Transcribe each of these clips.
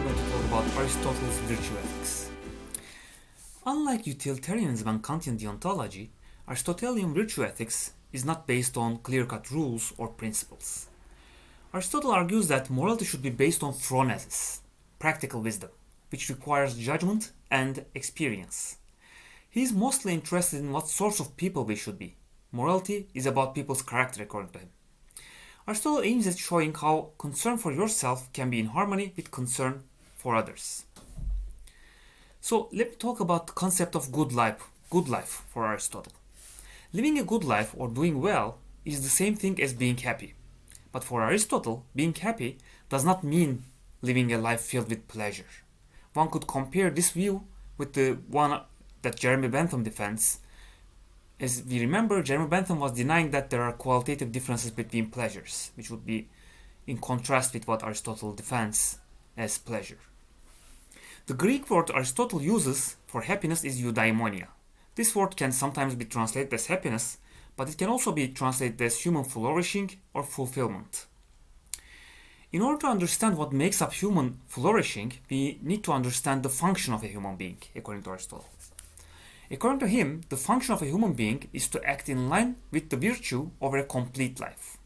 going to talk about Aristotle's virtue ethics. Unlike utilitarianism and Kantian deontology, Aristotelian virtue ethics is not based on clear-cut rules or principles. Aristotle argues that morality should be based on phronesis, practical wisdom, which requires judgment and experience. He is mostly interested in what sorts of people we should be. Morality is about people's character, according to him. Aristotle aims at showing how concern for yourself can be in harmony with concern for others. So let me talk about the concept of good life for Aristotle. Living a good life or doing well is the same thing as being happy. But for Aristotle, being happy does not mean living a life filled with pleasure. One could compare this view with the one that Jeremy Bentham defends. As we remember, Jeremy Bentham was denying that there are qualitative differences between pleasures, which would be in contrast with what Aristotle defends as pleasure. The Greek word Aristotle uses for happiness is eudaimonia. This word can sometimes be translated as happiness, but it can also be translated as human flourishing or fulfillment. In order to understand what makes up human flourishing, we need to understand the function of a human being, according to Aristotle. According to him, the function of a human being is to act in line with the virtue over a complete life.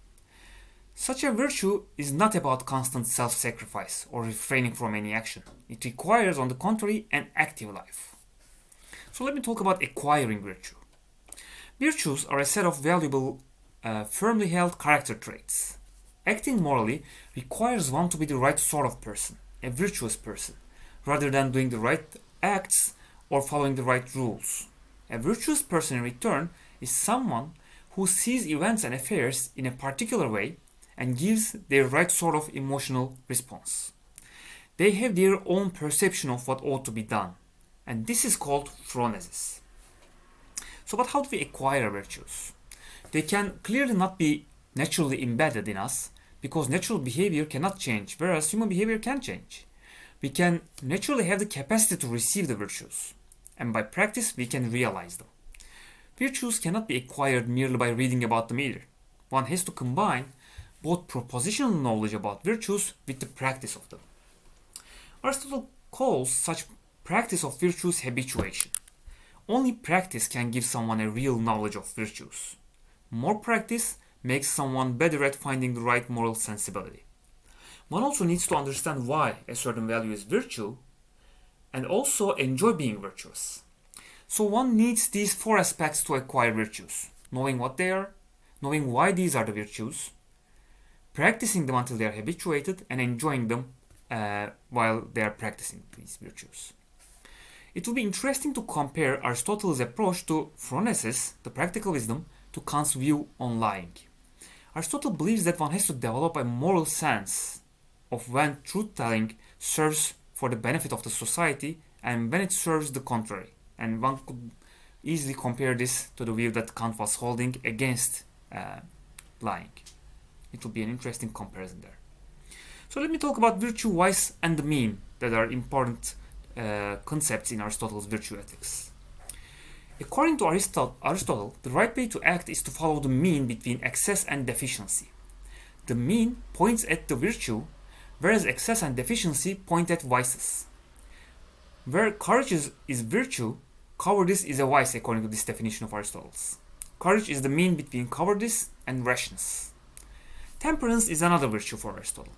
Such a virtue is not about constant self-sacrifice or refraining from any action. It requires, on the contrary, an active life. So let me talk about acquiring virtue. Virtues are a set of valuable, firmly held character traits. Acting morally requires one to be the right sort of person, a virtuous person, rather than doing the right acts or following the right rules. A virtuous person, in return, is someone who sees events and affairs in a particular way and gives their right sort of emotional response. They have their own perception of what ought to be done, and this is called phronesis. So, but how do we acquire virtues? They can clearly not be naturally embedded in us, because natural behavior cannot change, whereas human behavior can change. We can naturally have the capacity to receive the virtues, and by practice we can realize them. Virtues cannot be acquired merely by reading about them either. One has to combine both propositional knowledge about virtues with the practice of them. Aristotle calls such practice of virtues habituation. Only practice can give someone a real knowledge of virtues. More practice makes someone better at finding the right moral sensibility. One also needs to understand why a certain value is virtue and also enjoy being virtuous. So one needs these four aspects to acquire virtues: knowing what they are, knowing why these are the virtues, practicing them until they are habituated, and enjoying them while they are practicing these virtues. It will be interesting to compare Aristotle's approach to phronesis, the practical wisdom, to Kant's view on lying. Aristotle believes that one has to develop a moral sense of when truth-telling serves for the benefit of the society and when it serves the contrary. And one could easily compare this to the view that Kant was holding against lying. It will be an interesting comparison there. So let me talk about virtue, vice, and the mean that are important concepts in Aristotle's virtue ethics. According to Aristotle, the right way to act is to follow the mean between excess and deficiency. The mean points at the virtue, whereas excess and deficiency point at vices. Where courage is virtue, cowardice is a vice, according to this definition of Aristotle's. Courage is the mean between cowardice and rashness. Temperance is another virtue for Aristotle.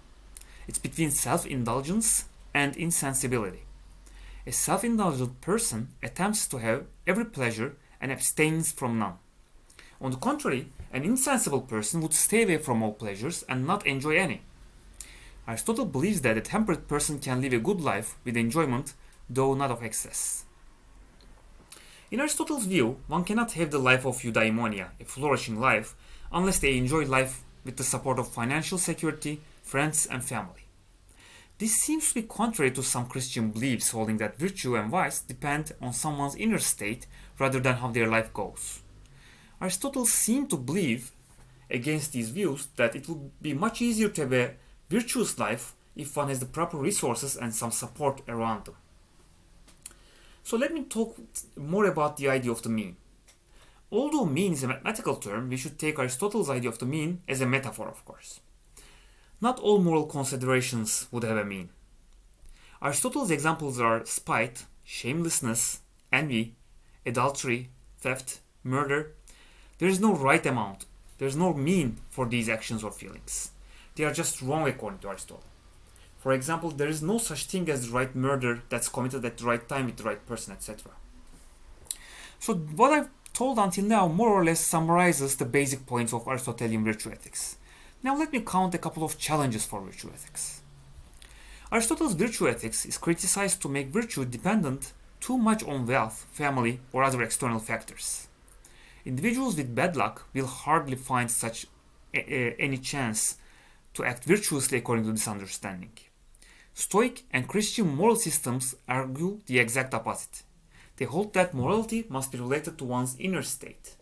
It's between self-indulgence and insensibility. A self-indulgent person attempts to have every pleasure and abstains from none. On the contrary, an insensible person would stay away from all pleasures and not enjoy any. Aristotle believes that a temperate person can live a good life with enjoyment, though not of excess. In Aristotle's view, one cannot have the life of eudaimonia, a flourishing life, unless they enjoy life with the support of financial security, friends, and family. This seems to be contrary to some Christian beliefs holding that virtue and vice depend on someone's inner state rather than how their life goes. Aristotle seemed to believe, against these views, that it would be much easier to have a virtuous life if one has the proper resources and some support around them. So let me talk more about the idea of the mean. Although mean is a mathematical term, we should take Aristotle's idea of the mean as a metaphor, of course. Not all moral considerations would have a mean. Aristotle's examples are spite, shamelessness, envy, adultery, theft, murder. There is no right amount. There is no mean for these actions or feelings. They are just wrong according to Aristotle. For example, there is no such thing as the right murder that's committed at the right time with the right person, etc. So what I've told until now more or less summarizes the basic points of Aristotelian virtue ethics. Now let me count a couple of challenges for virtue ethics. Aristotle's virtue ethics is criticized to make virtue dependent too much on wealth, family, or other external factors. Individuals with bad luck will hardly find such any chance to act virtuously according to this understanding. Stoic and Christian moral systems argue the exact opposite. They hold that morality must be related to one's inner state.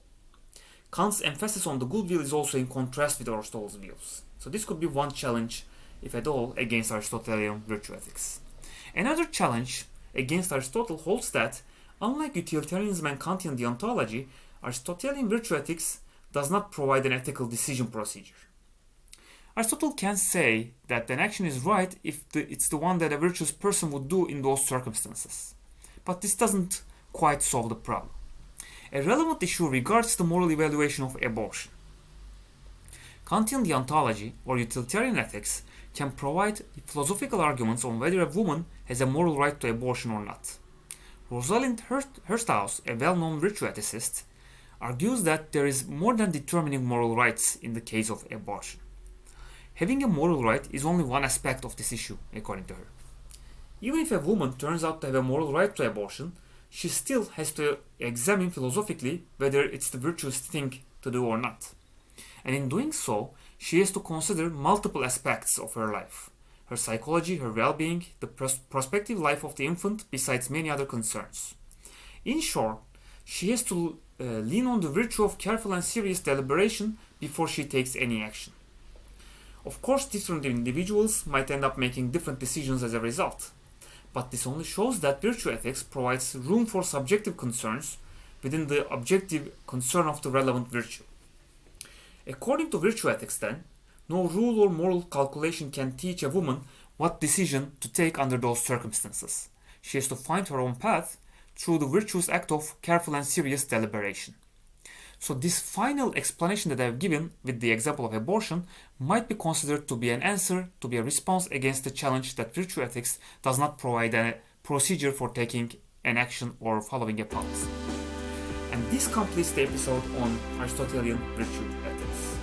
Kant's emphasis on the good will is also in contrast with Aristotle's views. So this could be one challenge, if at all, against Aristotelian virtue ethics. Another challenge against Aristotle holds that, unlike utilitarianism and Kantian deontology, Aristotelian virtue ethics does not provide an ethical decision procedure. Aristotle can say that an action is right if it's the one that a virtuous person would do in those circumstances. But this doesn't quite solve the problem. A relevant issue regards the moral evaluation of abortion. Kantian deontology, or utilitarian ethics, can provide philosophical arguments on whether a woman has a moral right to abortion or not. Rosalind Hursthouse, a well-known virtue ethicist, argues that there is more than determining moral rights in the case of abortion. Having a moral right is only one aspect of this issue, according to her. Even if a woman turns out to have a moral right to abortion, she still has to examine philosophically whether it's the virtuous thing to do or not. And in doing so, she has to consider multiple aspects of her life: her psychology, her well-being, the prospective life of the infant, besides many other concerns. In short, she has to lean on the virtue of careful and serious deliberation before she takes any action. Of course, different individuals might end up making different decisions as a result, but this only shows that virtue ethics provides room for subjective concerns within the objective concern of the relevant virtue. According to virtue ethics, then, no rule or moral calculation can teach a woman what decision to take under those circumstances. She has to find her own path through the virtuous act of careful and serious deliberation. So this final explanation that I've given with the example of abortion might be considered to be an answer, to be a response against the challenge that virtue ethics does not provide a procedure for taking an action or following a policy. And this completes the episode on Aristotelian virtue ethics.